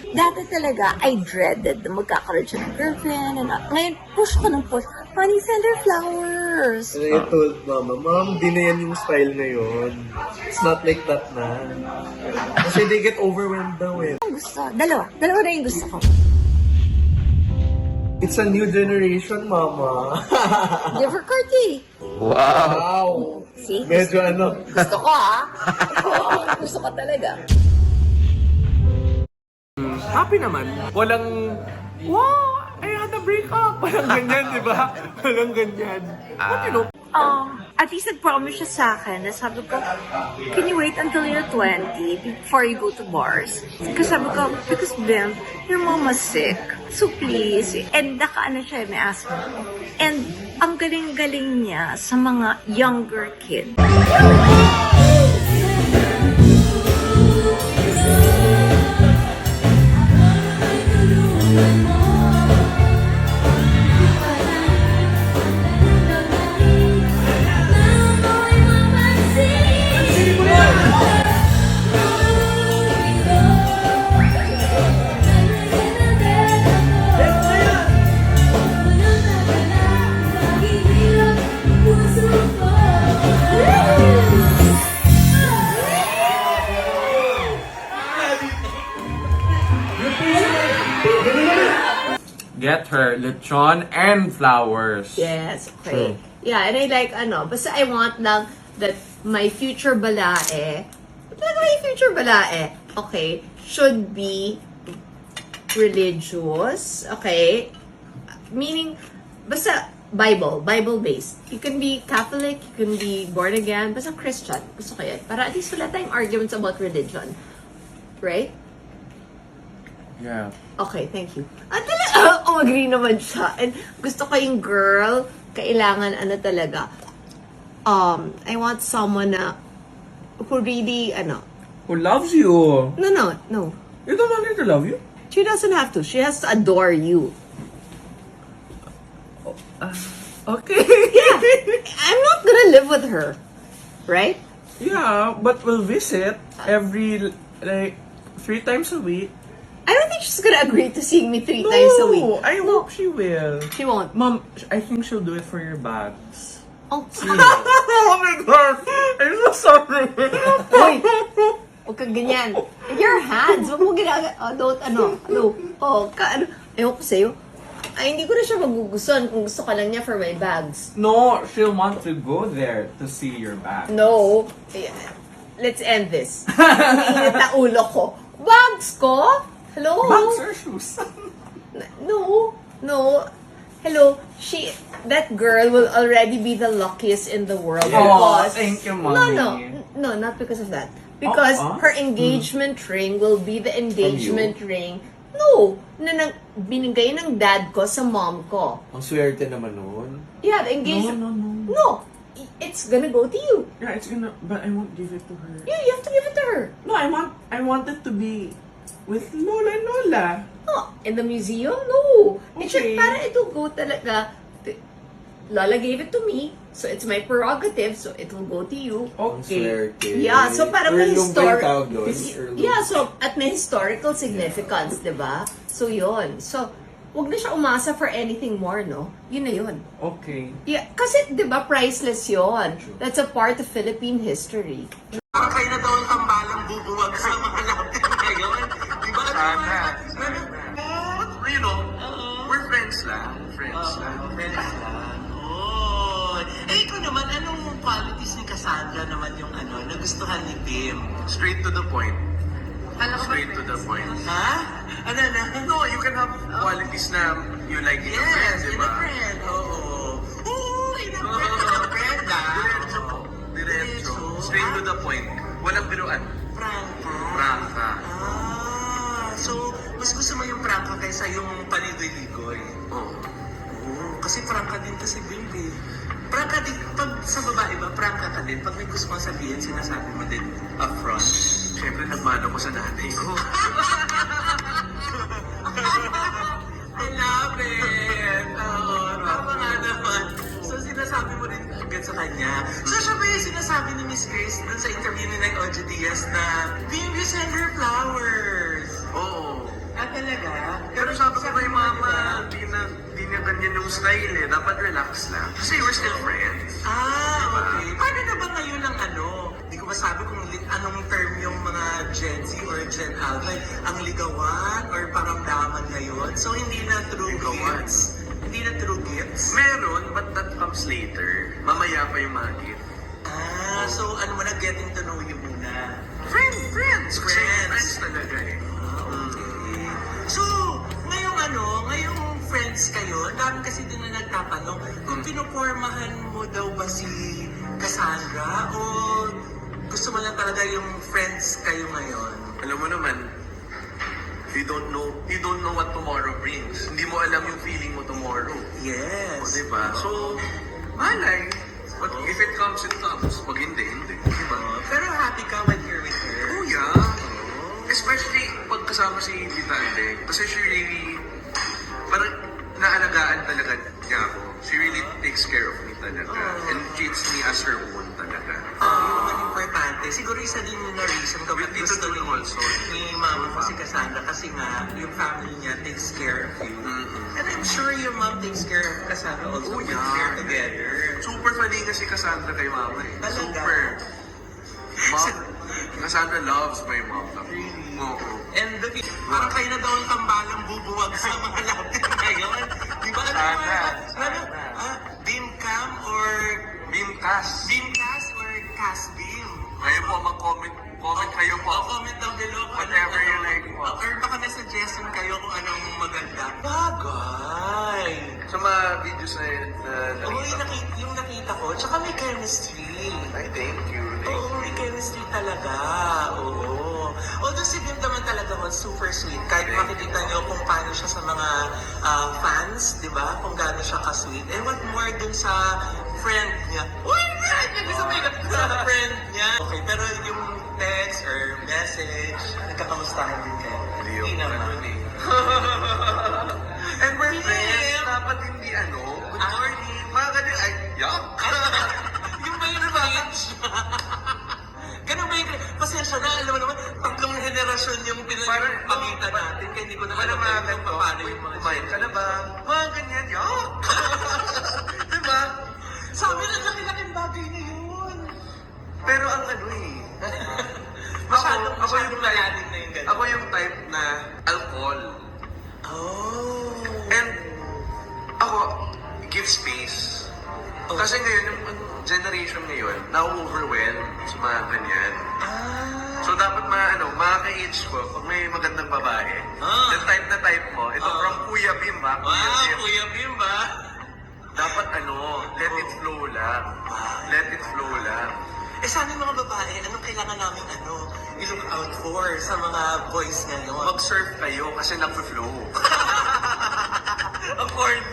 Dati talaga, I dreaded na magkakaroon siya ng girlfriend. And, ngayon, push ko ng push. Honey, send her flowers. I told Mama, Mom, di na yan yung style ngayon. It's not like that na. Kasi they get overwhelmed daw eh. Ang gusto, dalawa na yung gusto ko. It's a new generation, Mama. Give her Carti. Wow! See? Medyo ano. Gusto ko gusto ko talaga. Happy naman. Walang, wow, I had a breakup. Walang ganyan, di ba? Walang ganyan. But you know, At least nag-promise siya sa akin na sabi ko, can you wait until you're 20 before you go to bars? Kasi sabi ko, because Bim, your mama's sick. So please, and nakaano siya, may asthma. And ang galing-galing niya sa mga younger kids. Get her lechon and flowers. Yes, okay. Yeah, and I like basta I want lang that my future balae, okay, should be religious, okay? Meaning, basta Bible-based. You can be Catholic, you can be born again, basta Christian. Gusto ko yan. Para at least wala tayong arguments about religion. Right? Yeah. Okay, thank you. At agree naman siya. And gusto ko yung girl, kailangan talaga. I want someone na who really, Who loves you? No. You don't want her to love you? She doesn't have to. She has to adore you. Okay. Yeah. I'm not gonna live with her. Right? Yeah, but we'll visit every, 3 times a week. I don't think she's gonna agree to seeing me 3 times a week. I hope she will. She won't. Mom, I think she'll do it for your bags. Oh, Oh my God! I'm so sorry. Hoy! Huwag kang ganyan. Your hands. Huwag mo don't, Ewan ko sa'yo. Ay, hindi ko na siya magugustuhan kung gusto ka lang niya for my bags. No, she'll want to go there to see your bag. No. Let's end this. Init na ulo ko. Bags ko? Hello? Bags or shoes? No. Hello. That girl will already be the luckiest in the world. Oh, because- thank you, Mommy. No, not because of that. Because her engagement ring will be the engagement ring. No, binigay ng dad ko sa mom ko. ang swerte naman noon. Yeah, the engagement. No. No, it's gonna go to you. Yeah, it's gonna, but I won't give it to her. Yeah, you have to give it to her. No, I want it to be with Lola and Lola. No, in the museum? No. It should, Okay. para it will go talaga. Lola gave it to me, so it's my prerogative, so it will go to you. Ang Okay. swerte. Yeah, so para may Heirloom ba yung tawag doon? Yeah, so at may historical significance, 'di ba? So 'yon. So wag na siya umasa for anything more, no? Yun na 'yon. Okay. Yeah, kasi 'di ba priceless 'yon. That's a part of Philippine history. Kayo na daw ang tambalang bubuwag sa mga natin ngayon. Di ba? Sana. You know, we're friends lang. Friends lang. Oh. Ikaw naman, anong qualities ni Cassandra naman yung nagustuhan ni Tim? Straight to the point. Straight to the point. Ha? Ano? No, you can have qualities na you like in a friend, Yes, di in a ba? friend. Oo. Oo, in a friend. Diretso po. Diretso. Straight to the point. Walang biruan. Prangka. So, mas gusto mo yung prangka kaysa yung panigoy-ligoy? Oo. Kasi prangka din kasi baby. Prangka din, pag sa babae ba, prangka ka din. Pag may gusto kang sabihin, sinasabi mo din upfront. Siyempre, nagmano ko sa nanay ko. I love it! Oo, tama nga naman. So, sinasabi mo rin agad sa kanya. So, siya ba yung sinasabi ni Miss Grace dun sa interview ni Ojo Diaz na, Bim, you send her flowers. Oo. At style eh. Dapat relax lang. Kasi we're still friends. Okay. Paano na ba ngayon ang Di ko masabi kung anong term yung mga Gen Z or Gen Alpha. Ang ligawan or paramdaman ngayon. So, hindi na true Ligawan. gifts. Hindi na true gifts. Meron, but that comes later. Mamaya pa yung mga gift. So ano mo na, getting to know you muna. Friends! Kasi Friends. friends talaga eh. Okay. So, ngayong friends kayo, dami kasi din na nagtatanong kung pinupormahan mo daw ba si Cassandra o gusto mo lang talaga yung friends kayo ngayon? Alam mo naman, you don't know what tomorrow brings. Hindi mo alam yung feeling mo tomorrow. Yes. O, diba? So, malay. But if it comes, it comes. Pag hindi, hindi. Diba? Pero happy ka when you're with her? Oh, yeah. Especially pag kasama si Tita Ande. Kasi she really, parang naalagaan talaga niya ako. She really takes care of me talaga. And treats me as her own talaga. Yung naman importante, siguro isa din yung na-reason ko ba't With Tito gusto Tulong also. ni mama ko si Cassandra kasi nga yung family niya takes care of you. And I'm sure your mom takes care of Cassandra also. Oh, You're yeah. there together. Super funny kasi Cassandra kay mama eh. Talaga? Super. Mom, Cassandra loves my mom. Really? Oo. And parang kayo na daw ang tambalang bubuwag sa mga lapit ngayon. Di ba? Sana. Beamcam or Beamcast. Beamcast or Casbeam? Kayo po mag-comment. Comment kayo po. Comment down below kung Whatever you like po. Or baka may suggestion kayo kung anong maganda. Bagay! Sa mga videos na Oo, nakita. yung nakita ko. Tsaka may chemistry. Ay, thank you. Oo, may chemistry talaga. Oo. Although si Bim naman talaga super sweet. Kahit makikita niyo kung paano siya sa mga fans, di ba? Kung gaano siya ka-sweet. And what more dun sa friend niya. Uy, friend! Nag-sabi ka sa friend niya. Okay, pero yung text or message, nagkakamustahan din kayo. Hindi naman. And we're Bim! friends. Dapat hindi good morning. Mga ganyan. Ay, yuck! Yung ba yung range? Ganun ba yung pasensya na, alam mo naman, tatlong henerasyon yung pinagpagitan natin, kaya hindi ko na alam kung paano yung mga kumain ka na ba? Mga ganyan, yuck! Diba? Sabi na laki-laking bagay na yun. Pero ang Masyadong malalim na yung ganun. Ako yung type na alcohol. Oh. And ako, give space. Kasi ngayon, yung generation ngayon, na-overwhelm sa mga ganyan. So dapat mga ka-age ko, pag may magandang babae, yung type na type mo, ito from Kuya Bim ha, Kuya Bim ba? dapat let it flow lang. Let it flow lang. Sana yung mga babae, anong kailangan namin i-look out for sa mga boys ngayon? Mag-surf kayo kasi nag-flow. According